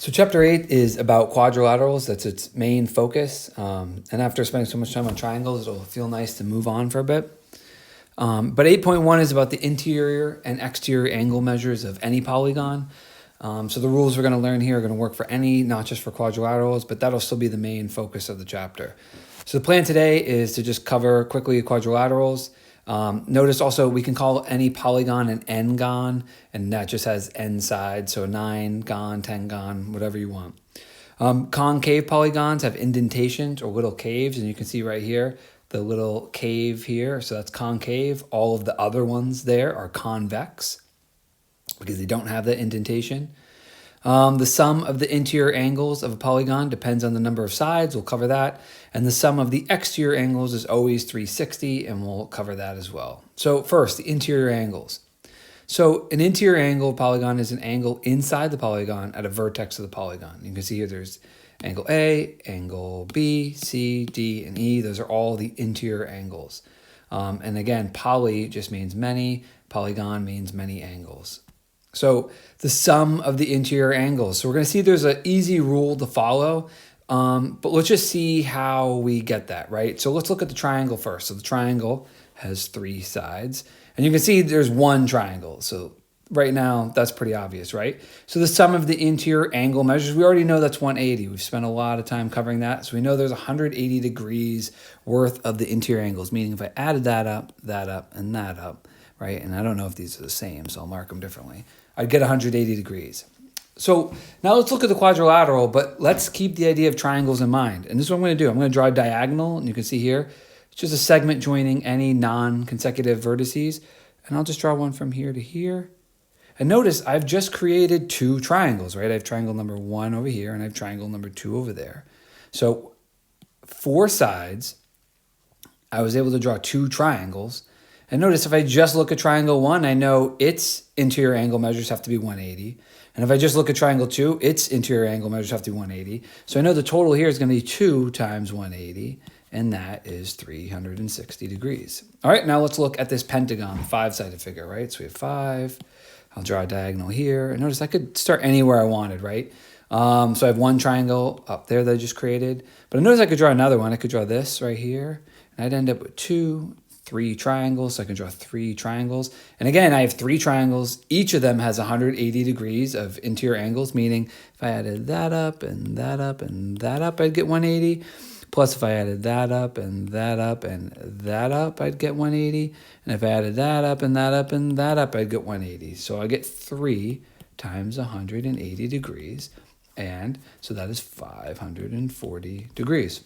So chapter 8 is about quadrilaterals. That's its main focus. And after spending so much time on triangles, it'll feel nice to move on for a bit. But 8.1 is about the interior and exterior angle measures of any polygon. So the rules we're going to learn here are going to work for any, not just for quadrilaterals, but that'll still be the main focus of the chapter. So the plan today is to just cover quickly quadrilaterals. Notice also we can call any polygon an n-gon, and that just has n sides, so 9-gon, 10-gon, whatever you want. Concave polygons have indentations or little caves, and you can see right here the little cave here, so that's concave. All of the other ones there are convex because they don't have that indentation. The sum of the interior angles of a polygon depends on the number of sides. We'll cover that. And the sum of the exterior angles is always 360, and we'll cover that as well. So first, the interior angles. So an interior angle polygon is an angle inside the polygon at a vertex of the polygon. You can see here there's angle A, angle B, C, D, and E. Those are all the interior angles. And again, poly just means many. Polygon means many angles. So the sum of the interior angles. So we're going to see there's an easy rule to follow, but let's just see how we get that, right? So let's look at the triangle first. So the triangle has 3 sides, and you can see there's one triangle. So right now, that's pretty obvious, right? So the sum of the interior angle measures, we already know that's 180. We've spent a lot of time covering that. So we know there's 180 degrees worth of the interior angles, meaning if I added that up, and that up, right? And I don't know if these are the same, so I'll mark them differently. I'd get 180 degrees. So now let's look at the quadrilateral, but let's keep the idea of triangles in mind. And this is what I'm going to do. I'm going to draw a diagonal, and you can see here, it's just a segment joining any non-consecutive vertices. And I'll just draw one from here to here. And notice I've just created 2 triangles, right? I have triangle number 1 over here, and I have triangle number 2 over there. So 4 sides, I was able to draw 2 triangles. And notice if I just look at triangle 1, I know its interior angle measures have to be 180. And if I just look at triangle 2, its interior angle measures have to be 180. So I know the total here is going to be 2 times 180, and that is 360 degrees. All right, now let's look at this pentagon, 5-sided figure, right? So we have 5. I'll draw a diagonal here. And notice I could start anywhere I wanted, right? So I have one triangle up there that I just created. But I notice I could draw another one. I could draw this right here, and I'd end up with 3 triangles, so I can draw 3 triangles. And again, I have 3 triangles. Each of them has 180 degrees of interior angles, meaning if I added that up and that up and that up, I'd get 180. Plus if I added that up and that up and that up, I'd get 180. And if I added that up and that up and that up, I'd get 180. So I get 3 times 180 degrees. And so that is 540 degrees.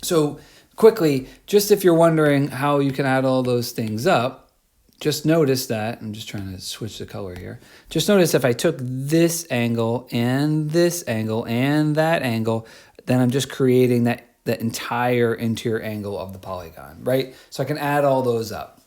So quickly, just if you're wondering how you can add all those things up, just notice that, I'm just trying to switch the color here. Just notice if I took this angle and that angle, then I'm just creating that entire interior angle of the polygon, right? So I can add all those up.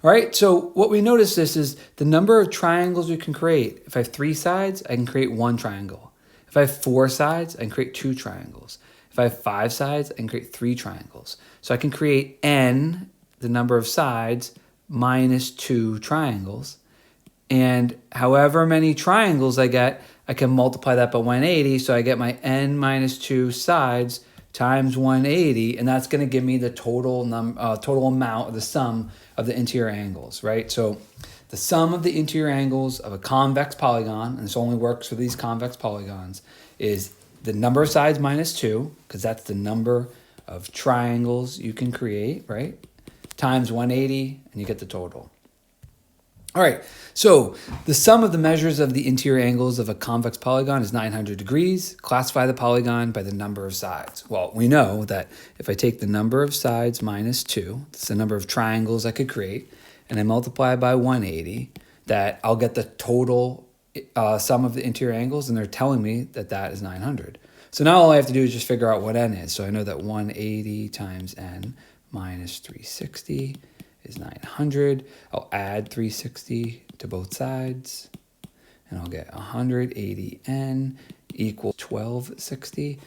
All right, so what we notice is the number of triangles we can create. If I have 3 sides, I can create 1 triangle. If I have 4 sides, I can create 2 triangles. If I have 5 sides, I can create 3 triangles. So I can create n, the number of sides, minus 2 triangles. And however many triangles I get, I can multiply that by 180. So I get my n minus 2 sides times 180. And that's going to give me the total amount, the sum of the interior angles, right? So the sum of the interior angles of a convex polygon, and this only works for these convex polygons, is the number of sides minus 2, because that's the number of triangles you can create, right? Times 180, and you get the total. All right, so the sum of the measures of the interior angles of a convex polygon is 900 degrees. Classify the polygon by the number of sides. Well, we know that if I take the number of sides minus 2, that's the number of triangles I could create, and I multiply by 180, that I'll get the total sum of the interior angles, and they're telling me that that is 900. So now all I have to do is just figure out what n is. So I know that 180 times n minus 360 is 900. I'll add 360 to both sides, and I'll get 180n equals 1260.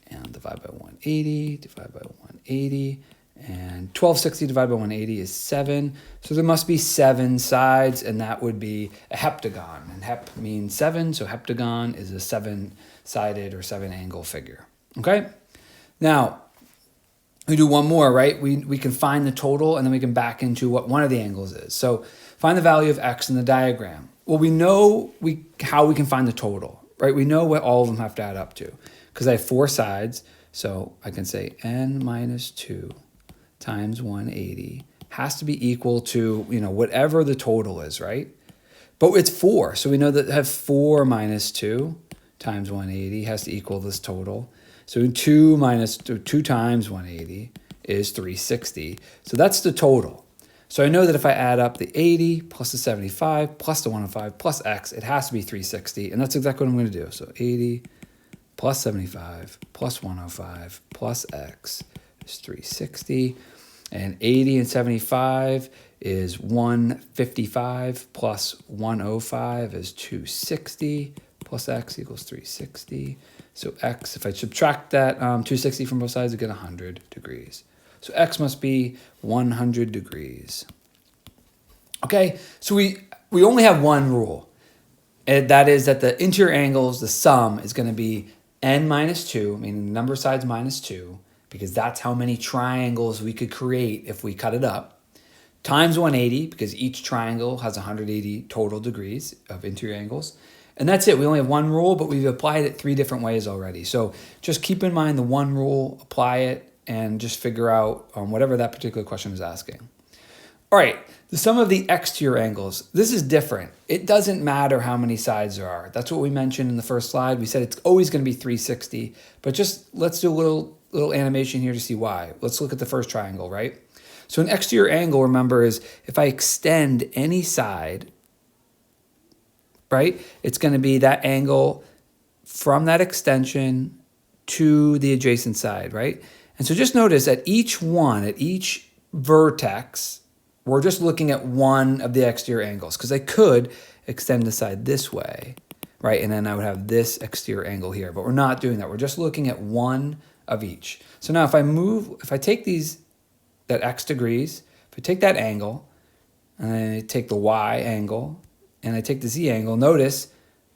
And divide by 180, divide by 180, And 1260 divided by 180 is 7. So there must be 7 sides, and that would be a heptagon. And hep means 7, so heptagon is a 7-sided or 7-angle figure. Okay? Now, we do one more, right? We can find the total, and then we can back into what one of the angles is. So find the value of x in the diagram. Well, we know how we can find the total, right? We know what all of them have to add up to, because I have 4 sides. So I can say n minus 2 times 180 has to be equal to, whatever the total is, right? But it's 4, so we know that have 4 minus 2 times 180 has to equal this total. So 2 times 180 is 360. So that's the total. So I know that if I add up the 80 plus the 75 plus the 105 plus x, it has to be 360, and that's exactly what I'm going to do. So 80 plus 75 plus 105 plus x is 360, and 80 and 75 is 155 plus 105 is 260 plus x equals 360. So x, if I subtract that 260 from both sides, I get 100 degrees. So x must be 100 degrees. Okay, so we only have one rule, and that is that the interior angles, the sum, is going to be n minus 2, meaning the number of sides minus 2, because that's how many triangles we could create if we cut it up, times 180, because each triangle has 180 total degrees of interior angles. And that's it. We only have one rule, but we've applied it 3 different ways already. So just keep in mind the one rule, apply it, and just figure out whatever that particular question is asking. All right, the sum of the exterior angles. This is different. It doesn't matter how many sides there are. That's what we mentioned in the first slide. We said it's always going to be 360, but just let's do a little animation here to see why. Let's look at the first triangle, right? So an exterior angle, remember, is if I extend any side, right, it's going to be that angle from that extension to the adjacent side, right? And so just notice at each vertex, we're just looking at one of the exterior angles, because I could extend the side this way, right? And then I would have this exterior angle here, but we're not doing that. We're just looking at one of each. So now if I take that x degrees, if I take that angle, and I take the y angle, and I take the z angle, notice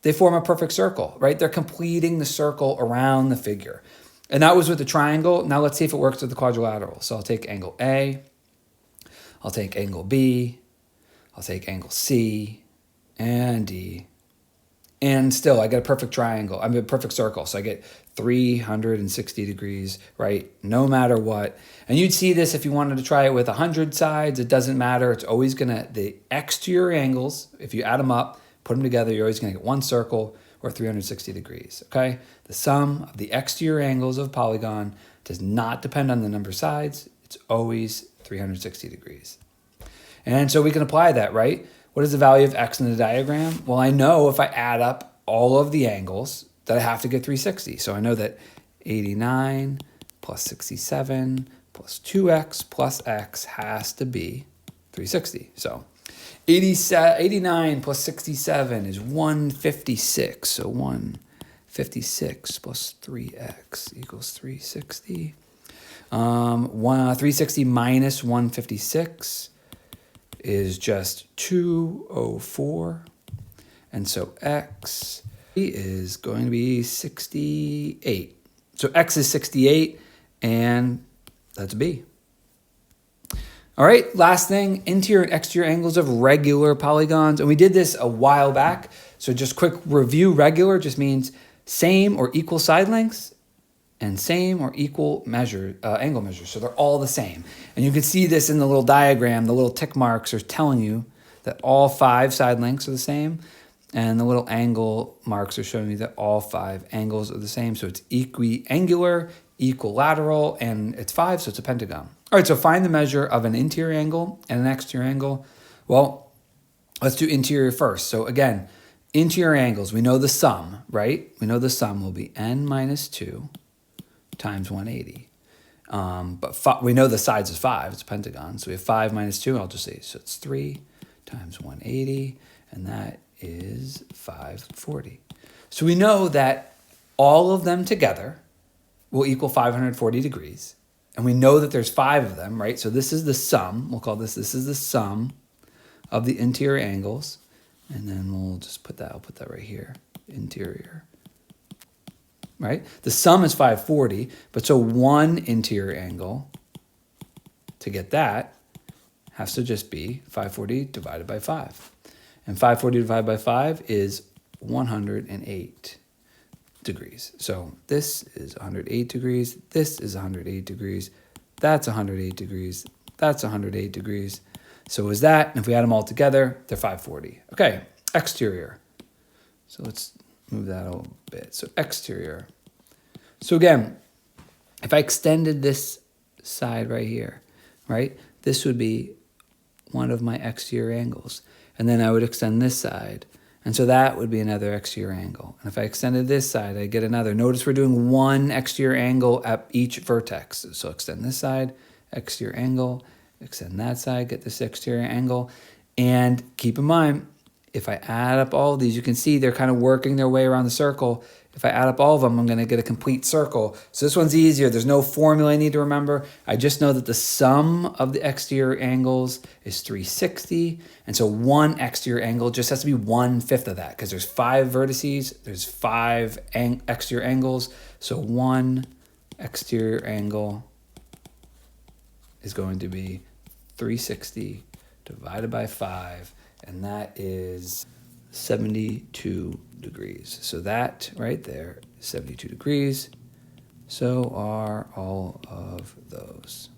they form a perfect circle, right? They're completing the circle around the figure. And that was with the triangle. Now let's see if it works with the quadrilateral. So I'll take angle A, I'll take angle B, I'll take angle C and D, and still I get a perfect triangle. I mean a perfect circle. So I get 360 degrees, right? No matter what. And you'd see this if you wanted to try it with 100 sides. It doesn't matter. It's always the exterior angles, if you add them up, put them together, you're always gonna get one circle or 360 degrees, okay? The sum of the exterior angles of a polygon does not depend on the number of sides. It's always 360 degrees. And so we can apply that, right? What is the value of x in the diagram? Well, I know if I add up all of the angles that I have to get 360. So I know that 89 plus 67 plus 2x plus x has to be 360. So 89 plus 67 is 156. So 156 plus 3x equals 360. 360 minus 156 is just 204. And so x is going to be 68. So x is 68, and that's B. All right, last thing, interior and exterior angles of regular polygons. And we did this a while back. So just quick review, regular just means same or equal side lengths and same or equal angle measures. So they're all the same. And you can see this in the little diagram. The little tick marks are telling you that all 5 side lengths are the same. And the little angle marks are showing you that all 5 angles are the same. So it's equiangular, equilateral, and it's 5, so it's a pentagon. All right, so find the measure of an interior angle and an exterior angle. Well, let's do interior first. So again, interior angles, we know the sum, right? We know the sum will be n minus 2 times 180. But we know the sides is 5, it's a pentagon. So we have 5 minus 2, I'll just say, so it's 3 times 180, and that is 540. So we know that all of them together will equal 540 degrees. And we know that there's 5 of them, right? So this is the sum. We'll call this is the sum of the interior angles. And then we'll just put that, I'll put that right here, interior, right? The sum is 540, but so one interior angle, to get that, has to just be 540 divided by 5. And 540 divided by 5 is 108 degrees. So this is 108 degrees, this is 108 degrees, that's 108 degrees, that's 108 degrees. So is that, and if we add them all together, they're 540. Okay, exterior. So let's move that a little bit. So exterior. So again, if I extended this side right here, right, this would be one of my exterior angles. And then I would extend this side. And so that would be another exterior angle. And if I extended this side, I get another. Notice we're doing one exterior angle at each vertex. So extend this side, exterior angle, extend that side, get this exterior angle. And keep in mind, if I add up all of these, you can see they're kind of working their way around the circle. If I add up all of them, I'm going to get a complete circle. So this one's easier. There's no formula I need to remember. I just know that the sum of the exterior angles is 360. And so one exterior angle just has to be 1/5 of that because there's 5 vertices. There's 5 exterior angles. So one exterior angle is going to be 360 divided by 5. And that is 72 degrees. So that right there is 72 degrees. So are all of those.